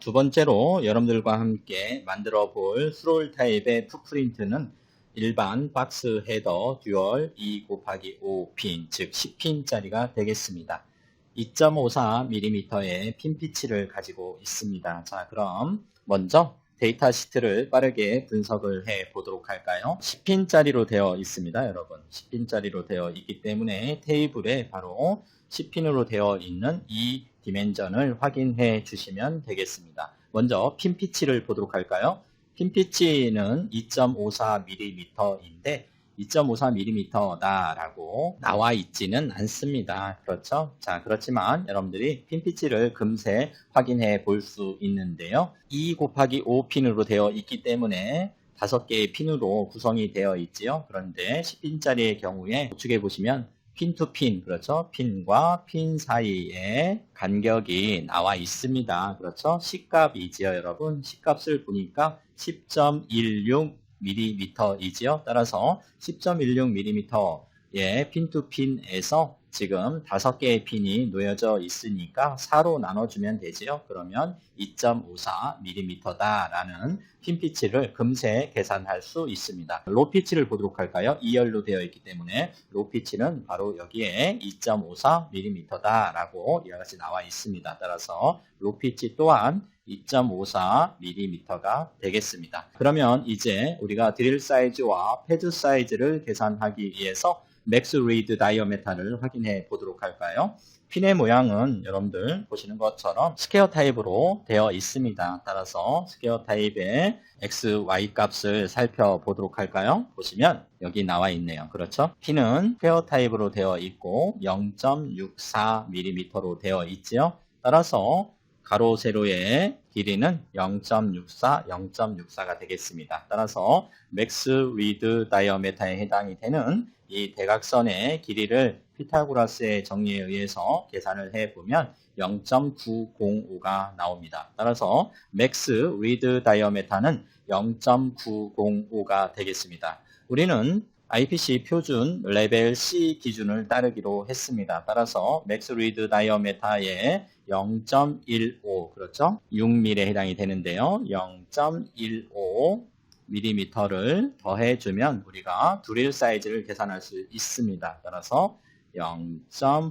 두 번째로 여러분들과 함께 만들어 볼 스롤 타입의 풋프린트는 일반 박스 헤더 듀얼 2 곱하기 5핀, 즉 10핀짜리가 되겠습니다. 2.54mm의 핀 피치를 가지고 있습니다. 자, 그럼 먼저 데이터 시트를 빠르게 분석을 해 보도록 할까요? 10핀짜리로 되어 있습니다, 여러분. 10핀짜리로 되어 있기 때문에 테이블에 바로 10핀으로 되어 있는 이 디멘전을 확인해 주시면 되겠습니다. 먼저 핀 피치를 보도록 할까요? 핀 피치는 2.54mm인데 2.54mm다라고 나와 있지는 않습니다. 그렇죠? 자, 그렇지만 여러분들이 핀 피치를 금세 확인해 볼 수 있는데요. 2 곱하기 5핀으로 되어 있기 때문에 5개의 핀으로 구성이 되어 있지요. 그런데 10핀짜리의 경우에 우측에 보시면 핀 투 핀, 그렇죠? 핀과 핀 사이에 간격이 나와 있습니다. 그렇죠? C값이지요, 여러분. C값을 보니까 10.16mm이지요. 따라서 10.16mm의 핀 투 핀에서 지금 5개의 핀이 놓여져 있으니까 4로 나눠주면 되지요. 그러면 2.54mm다라는 핀 피치를 금세 계산할 수 있습니다. 로 피치를 보도록 할까요? 2열로 되어 있기 때문에 로 피치는 바로 여기에 2.54mm다라고 이와 같이 나와 있습니다. 따라서 로 피치 또한 2.54mm가 되겠습니다. 그러면 이제 우리가 드릴 사이즈와 패드 사이즈를 계산하기 위해서 맥스 리드 다이어메타를 확인해 보도록 할까요? 핀의 모양은 여러분들 보시는 것처럼 스퀘어 타입으로 되어 있습니다. 따라서 스퀘어 타입의 X, Y 값을 살펴보도록 할까요? 보시면 여기 나와 있네요. 그렇죠? 핀은 스퀘어 타입으로 되어 있고 0.64mm로 되어 있지요. 따라서 가로 세로의 길이는 0.64, 0.64가 되겠습니다. 따라서 맥스 리드 다이어메타에 해당이 되는 이 대각선의 길이를 피타고라스의 정리에 의해서 계산을 해보면 0.905가 나옵니다. 따라서 맥스 리드 다이어메타는 0.905가 되겠습니다. 우리는 IPC 표준 레벨 C 기준을 따르기로 했습니다. 따라서 맥스 리드 다이어메타의 0.15, 그렇죠? 6mm에 해당이 되는데요. 0.15mm를 더해주면 우리가 드릴 사이즈를 계산할 수 있습니다. 따라서 0.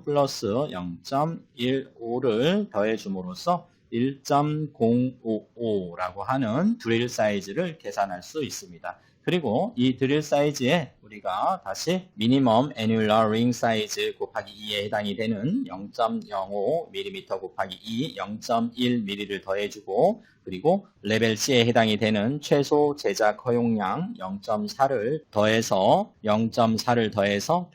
플러스 0.15를 더해줌으로써 1.055라고 하는 드릴 사이즈를 계산할 수 있습니다. 그리고 이 드릴 사이즈에 우리가 다시 미니멈 애뉴얼 링 사이즈 곱하기 2에 해당이 되는 0.05mm 곱하기 2, 0.1mm를 더해주고 그리고 레벨 C에 해당이 되는 최소 제작 허용량 0.4를 더해서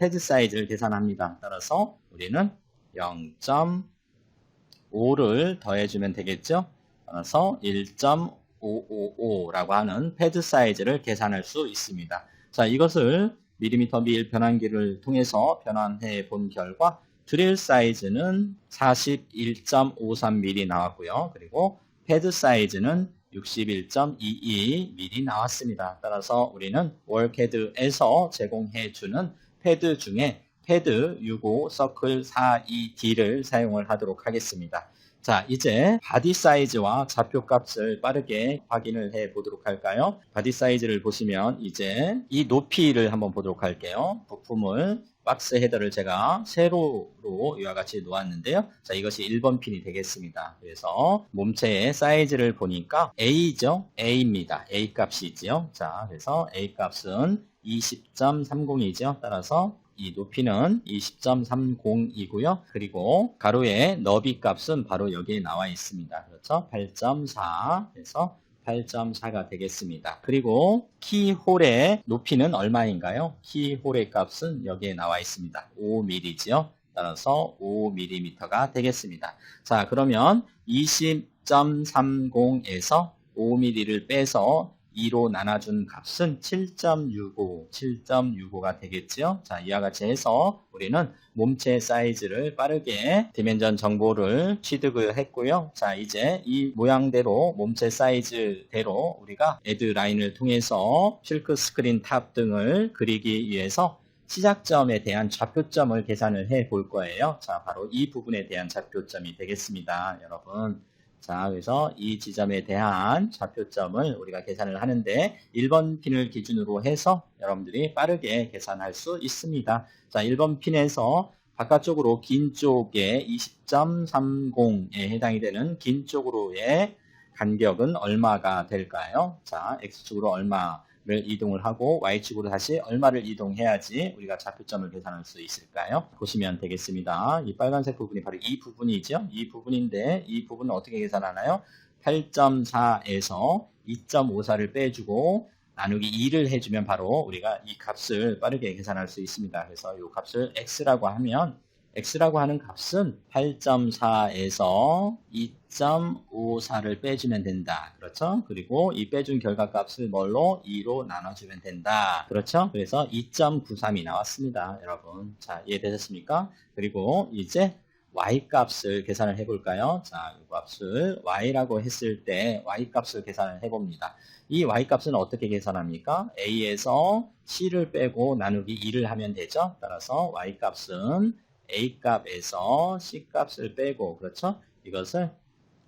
패드 사이즈를 계산합니다. 따라서 우리는 0.5를 더해주면 되겠죠. 따라서 1.555라고 하는 패드 사이즈를 계산할 수 있습니다. 자, 이것을 밀리미터 밀 변환기를 통해서 변환해 본 결과 드릴 사이즈는 41.53mm 나왔고요. 그리고 패드 사이즈는 61.22mm 나왔습니다. 따라서 우리는 월캐드에서 제공해주는 패드 중에 패드 65 서클 42D를 사용을 하도록 하겠습니다. 자, 이제 바디 사이즈와 좌표 값을 빠르게 확인을 해 보도록 할까요? 바디 사이즈를 보시면 이제 이 높이를 한번 보도록 할게요. 부품을 박스 헤더를 제가 세로로 이와 같이 놓았는데요. 자, 이것이 1번 핀이 되겠습니다. 그래서 몸체의 사이즈를 보니까 A죠? A입니다. A 값이지요. 자, 그래서 A 값은 20.30이죠. 따라서 이 높이는 20.30이고요. 그리고 가로의 너비 값은 바로 여기에 나와 있습니다. 그렇죠? 8.4. 그래서 8.4가 되겠습니다. 그리고 키홀의 높이는 얼마인가요? 키홀의 값은 여기에 나와 있습니다. 5mm지요. 따라서 5mm가 되겠습니다. 자, 그러면 20.30에서 5mm를 빼서 2로 나눠준 값은 7.65가 되겠죠. 자, 이와 같이 해서 우리는 몸체 사이즈를 빠르게 디멘전 정보를 취득을 했고요. 자, 이제 이 모양대로 몸체 사이즈대로 우리가 애드 라인을 통해서 실크 스크린 탑 등을 그리기 위해서 시작점에 대한 좌표점을 계산을 해 볼 거예요. 자, 바로 이 부분에 대한 좌표점이 되겠습니다. 여러분. 자, 그래서 이 지점에 대한 좌표점을 우리가 계산을 하는데 1번 핀을 기준으로 해서 여러분들이 빠르게 계산할 수 있습니다. 자, 1번 핀에서 바깥쪽으로 긴 쪽에 20.30에 해당이 되는 긴 쪽으로의 간격은 얼마가 될까요? 자, X축으로 얼마를 이동을 하고 Y축으로 다시 얼마를 이동해야지 우리가 좌표점을 계산할 수 있을까요? 보시면 되겠습니다. 이 빨간색 부분이 바로 이 부분이죠. 이 부분인데 이 부분은 어떻게 계산하나요? 8.4에서 2.54를 빼주고 나누기 2를 해주면 바로 우리가 이 값을 빠르게 계산할 수 있습니다. 그래서 이 값을 X라고 하면 X라고 하는 값은 8.4에서 2.54를 빼주면 된다. 그렇죠? 그리고 이 빼준 결과값을 뭘로? 2로 나눠주면 된다. 그렇죠? 그래서 2.93이 나왔습니다. 여러분. 자, 이해되셨습니까? 그리고 이제 Y값을 계산을 해볼까요? 자, 이 값을 Y라고 했을 때 Y값을 계산을 해봅니다. 이 Y값은 어떻게 계산합니까? A에서 C를 빼고 나누기 2를 하면 되죠? 따라서 Y값은 A값에서 C값을 빼고, 그렇죠? 이것을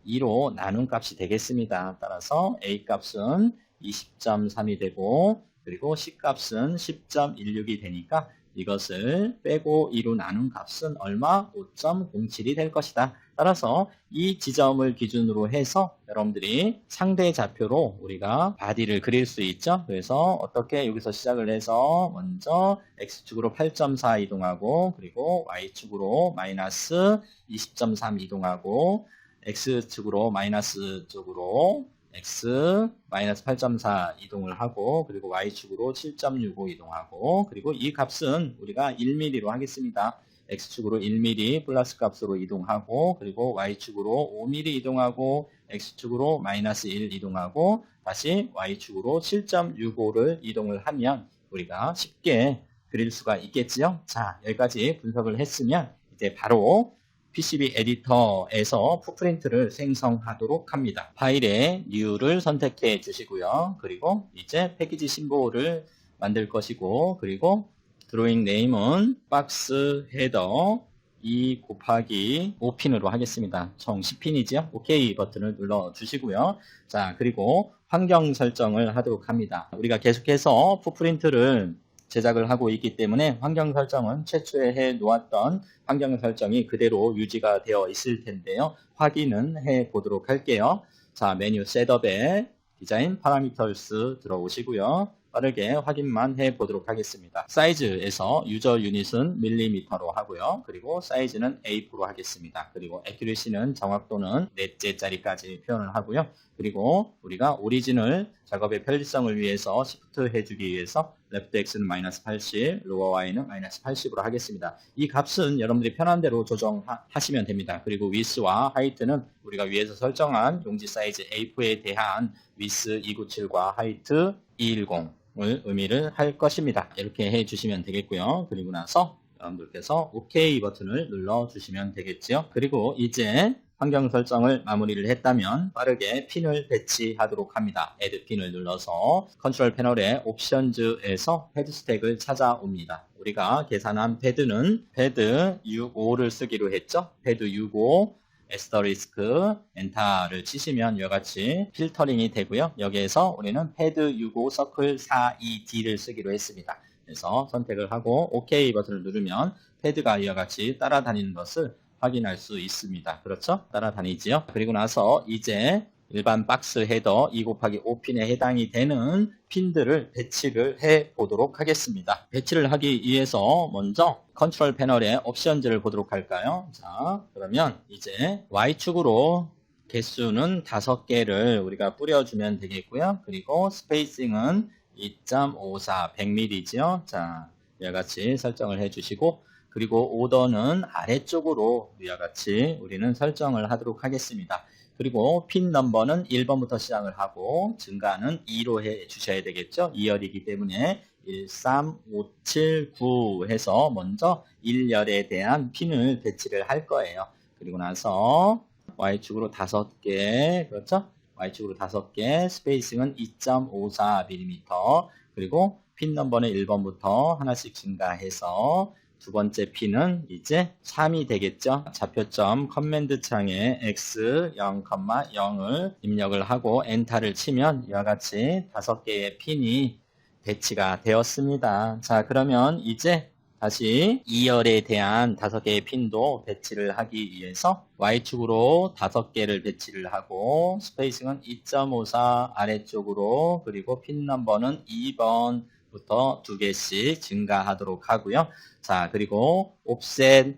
2로 나눈 값이 되겠습니다. 따라서 A값은 20.3이 되고, 그리고 C값은 10.16이 되니까 이것을 빼고 2로 나눈 값은 얼마? 5.07이 될 것이다. 따라서 이 지점을 기준으로 해서 여러분들이 상대 좌표로 우리가 바디를 그릴 수 있죠. 그래서 어떻게 여기서 시작을 해서 먼저 X축으로 8.4 이동하고 그리고 Y축으로 마이너스 20.3 이동하고 X축으로 마이너스 쪽으로 X 마이너스 8.4 이동을 하고 그리고 Y축으로 7.65 이동하고 그리고 이 값은 우리가 1mm로 하겠습니다. X축으로 1mm 플러스 값으로 이동하고 그리고 Y축으로 5mm 이동하고 X축으로 마이너스 1 이동하고 다시 Y축으로 7.65를 이동을 하면 우리가 쉽게 그릴 수가 있겠지요. 자, 여기까지 분석을 했으면 이제 바로 PCB 에디터에서 풋프린트를 생성하도록 합니다. 파일에 New를 선택해 주시고요. 그리고 이제 패키지 심볼을 만들 것이고 그리고 드로잉 네임은 박스 헤더 2 곱하기 5핀으로 하겠습니다. 총 10핀이죠. OK 버튼을 눌러 주시고요. 자, 그리고 환경 설정을 하도록 합니다. 우리가 계속해서 풋프린트를 제작을 하고 있기 때문에 환경 설정은 최초에 해 놓았던 환경 설정이 그대로 유지가 되어 있을 텐데요. 확인은 해 보도록 할게요. 자, 메뉴 셋업에 디자인 파라미터스 들어오시고요. 빠르게 확인만 해 보도록 하겠습니다. 사이즈에서 유저 유닛은 밀리미터로 하고요. 그리고 사이즈는 A4로 하겠습니다. 그리고 애큐리시는 정확도는 넷째짜리까지 표현을 하고요. 그리고 우리가 오리지널 작업의 편리성을 위해서 시프트 해주기 위해서 레프트 X는 마이너스 80, 로어 Y는 마이너스 80으로 하겠습니다. 이 값은 여러분들이 편한 대로 조정하시면 됩니다. 그리고 위스와 하이트는 우리가 위에서 설정한 용지 사이즈 A4에 대한 위스 297과 하이트 210을 의미를 할 것입니다. 이렇게 해주시면 되겠고요. 그리고 나서 여러분들께서 OK 버튼을 눌러주시면 되겠지요. 그리고 이제 환경 설정을 마무리를 했다면 빠르게 핀을 배치하도록 합니다. Add 핀을 눌러서 컨트롤 패널의 옵션즈에서 패드 스택을 찾아옵니다. 우리가 계산한 패드는 패드 65를 쓰기로 했죠. 패드 65 에스터리스크 엔터를 치시면 이와 같이 필터링이 되고요. 여기에서 우리는 패드 65 서클 42D를 쓰기로 했습니다. 그래서 선택을 하고 OK 버튼을 누르면 패드가 이와 같이 따라다니는 것을 확인할 수 있습니다. 그렇죠? 따라다니지요. 그리고 나서 이제 일반 박스 헤더 2 곱하기 5핀에 해당이 되는 핀들을 배치를 해 보도록 하겠습니다. 배치를 하기 위해서 먼저 컨트롤 패널의 옵션즈를 보도록 할까요? 자, 그러면 이제 Y축으로 개수는 5개를 우리가 뿌려주면 되겠고요. 그리고 스페이싱은 2.54 100mm죠. 자, 이와 같이 설정을 해주시고 그리고 오더는 아래쪽으로 이와 같이 우리는 설정을 하도록 하겠습니다. 그리고 핀 넘버는 1번부터 시작을 하고 증가는 2로 해 주셔야 되겠죠. 2열이기 때문에 1, 3, 5, 7, 9 해서 먼저 1열에 대한 핀을 배치를 할 거예요. 그리고 나서 Y축으로 5개, 그렇죠? Y축으로 5개, 스페이싱은 2.54mm, 그리고 핀 넘버는 1번부터 하나씩 증가해서 두 번째 P는 이제 3이 되겠죠. 좌표점 커맨드 창에 X 0,0을 입력을 하고 엔터를 치면 이와 같이 5개의 핀이 배치가 되었습니다. 자, 그러면 이제 다시 2열에 대한 5개의 핀도 배치를 하기 위해서 Y축으로 5개를 배치를 하고 스페이싱은 2.54 아래쪽으로 그리고 핀 넘버는 2번부터 2개씩 증가하도록 하고요. 자, 그리고 옵셋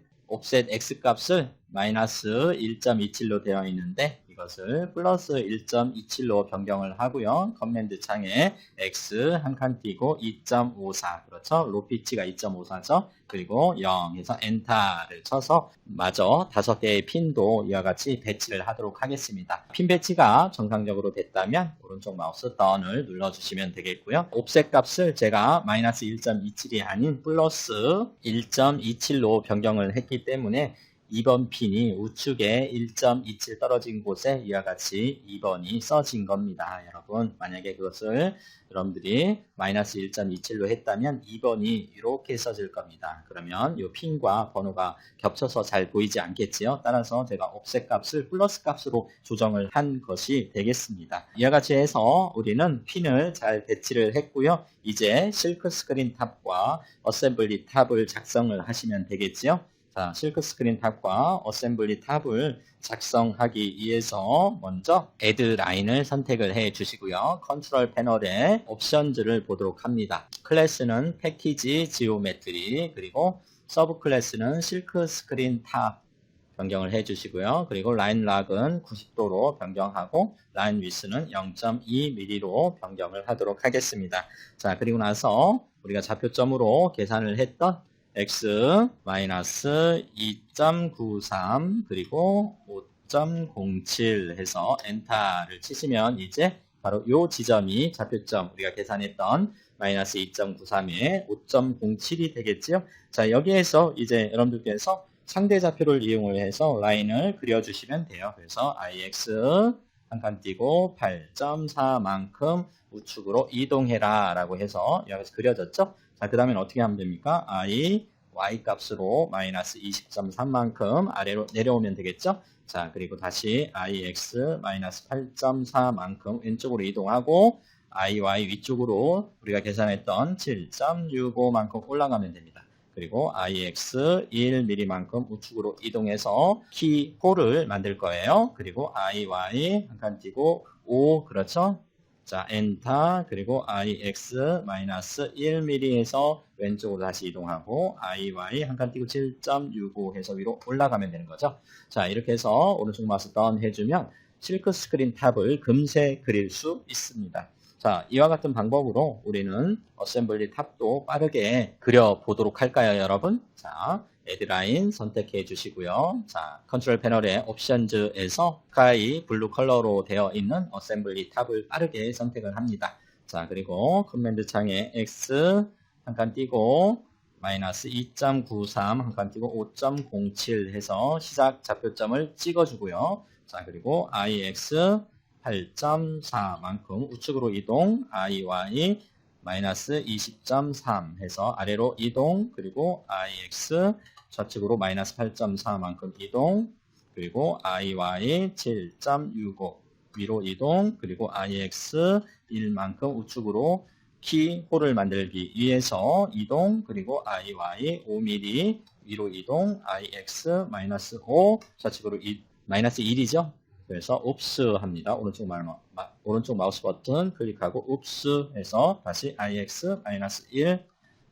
X 값을 마이너스 1.27로 되어 있는데 이것을 플러스 1.27로 변경을 하고요. 커맨드 창에 X 한 칸 띄고 2.54 그렇죠. 로 피치가 2.54죠. 그리고 0 해서 엔터를 쳐서 마저 5개의 핀도 이와 같이 배치를 하도록 하겠습니다. 핀 배치가 정상적으로 됐다면 오른쪽 마우스 다운을 눌러주시면 되겠고요. 옵셋 값을 제가 마이너스 1.27이 아닌 플러스 1.27로 변경을 했기 때문에 2번 핀이 우측에 1.27 떨어진 곳에 이와 같이 2번이 써진 겁니다. 여러분 만약에 그것을 여러분들이 마이너스 1.27로 했다면 2번이 이렇게 써질 겁니다. 그러면 이 핀과 번호가 겹쳐서 잘 보이지 않겠지요. 따라서 제가 옵셋 값을 플러스 값으로 조정을 한 것이 되겠습니다. 이와 같이 해서 우리는 핀을 잘 배치를 했고요. 이제 실크 스크린 탑과 어셈블리 탑을 작성을 하시면 되겠지요. 자, 실크 스크린 탑과 어셈블리 탑을 작성하기 위해서 먼저 Add 라인을 선택을 해 주시고요. 컨트롤 패널에 옵션들을 보도록 합니다. 클래스는 패키지 지오메트리 그리고 서브 클래스는 실크 스크린 탑 변경을 해 주시고요. 그리고 라인 락은 90도로 변경하고 라인 위스는 0.2mm로 변경을 하도록 하겠습니다. 자, 그리고 나서 우리가 좌표점으로 계산을 했던 X-2.93 그리고 5.07 해서 엔터를 치시면 이제 바로 이 지점이 좌표점 우리가 계산했던 마이너스 2.93에 5.07이 되겠지요. 자, 여기에서 이제 여러분들께서 상대 좌표를 이용을 해서 라인을 그려주시면 돼요. 그래서 IX 한 칸 띄고 8.4만큼 우측으로 이동해라 라고 해서 여기서 그려졌죠. 자, 그 다음에 어떻게 하면 됩니까? Y 값으로 마이너스 20.3만큼 아래로 내려오면 되겠죠? 자, 그리고 다시 IX 마이너스 8.4만큼 왼쪽으로 이동하고 IY 위쪽으로 우리가 계산했던 7.65만큼 올라가면 됩니다. 그리고 IX 1mm만큼 우측으로 이동해서 키홀을 만들 거예요. 그리고 IY 한 칸 띄고 5 그렇죠? 자, 엔터 그리고 IX-1mm에서 왼쪽으로 다시 이동하고 IY 한 칸 띄고 7.65 해서 위로 올라가면 되는 거죠. 자, 이렇게 해서 오른쪽 마우스 다운 해주면 실크 스크린 탑을 금세 그릴 수 있습니다. 자, 이와 같은 방법으로 우리는 어셈블리 탑도 빠르게 그려보도록 할까요, 여러분? 자, Add 라인 선택해 주시고요. 자, 컨트롤 패널의 옵션즈에서 스카이 블루 컬러로 되어 있는 어셈블리 탑을 빠르게 선택을 합니다. 자, 그리고 커맨드 창에 X 한 칸 띄고 마이너스 2.93 한 칸 띄고 5.07 해서 시작 좌표점을 찍어주고요. 자, 그리고 IX 8.4만큼 우측으로 이동, IY 마이너스 20.3 해서 아래로 이동, 그리고 IX 좌측으로 마이너스 8.4만큼 이동, 그리고 IY 7.65 위로 이동, 그리고 IX 1만큼 우측으로 키홀을 만들기 위해서 이동, 그리고 IY 5mm 위로 이동, IX 마이너스 5 좌측으로 마이너스 1이죠. 그래서 옵스 합니다. 오른쪽 마우스 버튼 클릭하고 옵스 해서 다시 IX-1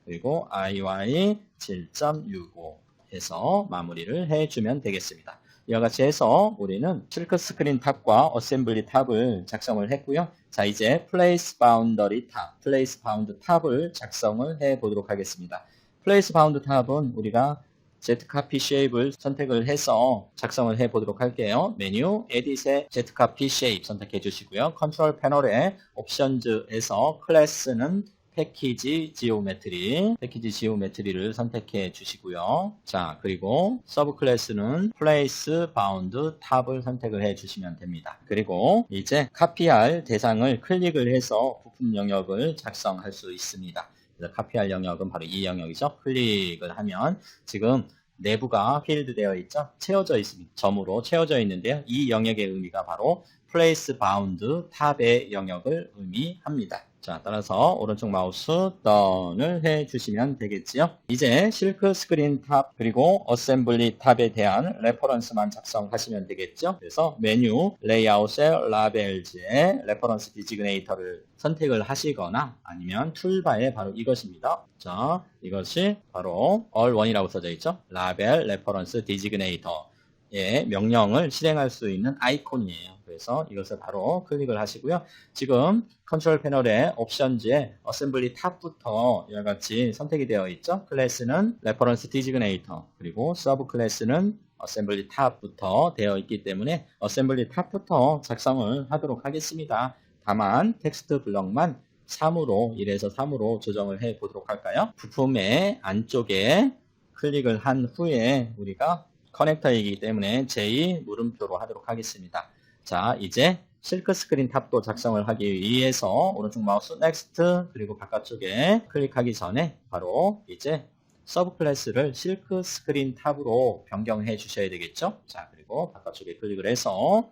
그리고 IY 7.65 해서 마무리를 해주면 되겠습니다. 이와 같이 해서 우리는 실크 스크린 탑과 어셈블리 탑을 작성을 했고요. 자, 이제 플레이스 바운더리 탑, 플레이스 바운드 탑을 작성을 해 보도록 하겠습니다. 플레이스 바운드 탑은 우리가 Zcopy Shape을 선택을 해서 작성을 해 보도록 할게요. 메뉴 Edit의 Zcopy Shape 선택해 주시고요. 컨트롤 패널의 옵션즈에서 클래스는 패키지 지오메트리를 선택해 주시고요. 자, 그리고 서브 클래스는 플레이스 바운드 탑을 선택을 해 주시면 됩니다. 그리고 이제 카피할 대상을 클릭을 해서 부품 영역을 작성할 수 있습니다. 그래서 카피할 영역은 바로 이 영역이죠. 클릭을 하면 지금 내부가 필드 되어 있죠. 채워져 있습니다. 점으로 채워져 있는데요. 이 영역의 의미가 바로 place bound 탑의 영역을 의미합니다. 자, 따라서 오른쪽 마우스 done을 해주시면 되겠지요. 이제 실크 스크린 탑 그리고 어셈블리 탑에 대한 레퍼런스만 작성하시면 되겠죠. 그래서 메뉴 레이아웃 셀 라벨즈의 레퍼런스 디지그네이터를 선택을 하시거나 아니면 툴바에 바로 이것입니다. 자, 이것이 바로 all1이라고 써져 있죠. 라벨 레퍼런스 디지그네이터 의 명령을 실행할 수 있는 아이콘이에요. 그래서 이것을 바로 클릭을 하시고요. 지금 컨트롤 패널의 옵션즈에 어셈블리 탑부터 이와 같이 선택이 되어 있죠. 클래스는 레퍼런스 디지그네이터 그리고 서브 클래스는 어셈블리 탑부터 되어 있기 때문에 어셈블리 탑부터 작성을 하도록 하겠습니다. 다만 텍스트 블럭만 3으로 1에서 3으로 조정을 해 보도록 할까요? 부품의 안쪽에 클릭을 한 후에 우리가 커넥터이기 때문에 J 물음표로 하도록 하겠습니다. 자, 이제 실크 스크린 탑도 작성을 하기 위해서 오른쪽 마우스 넥스트 그리고 바깥쪽에 클릭하기 전에 바로 이제 서브 클래스를 실크 스크린 탑으로 변경해 주셔야 되겠죠. 자, 그리고 바깥쪽에 클릭을 해서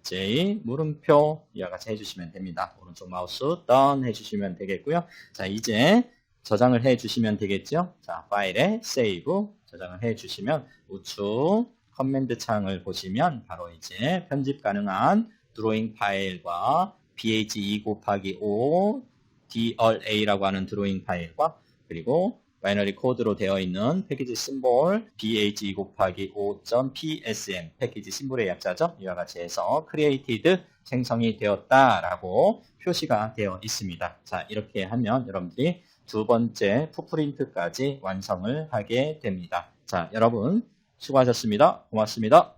J 물음표 이와 같이 해주시면 됩니다. 오른쪽 마우스 done 해주시면 되겠고요. 자, 이제 저장을 해 주시면 되겠죠. 자, 파일에 save 저장을 해 주시면 우측 커맨드 창을 보시면 바로 이제 편집 가능한 드로잉 파일과 bh2 곱하기 5 dra라고 하는 드로잉 파일과 그리고 바이너리 코드로 되어 있는 패키지 심볼 bh2 곱하기 5.psm 패키지 심볼의 약자죠. 이와 같이 해서 created 생성이 되었다라고 표시가 되어 있습니다. 자, 이렇게 하면 여러분들이 두 번째 풋프린트까지 완성을 하게 됩니다. 자, 여러분 수고하셨습니다. 고맙습니다.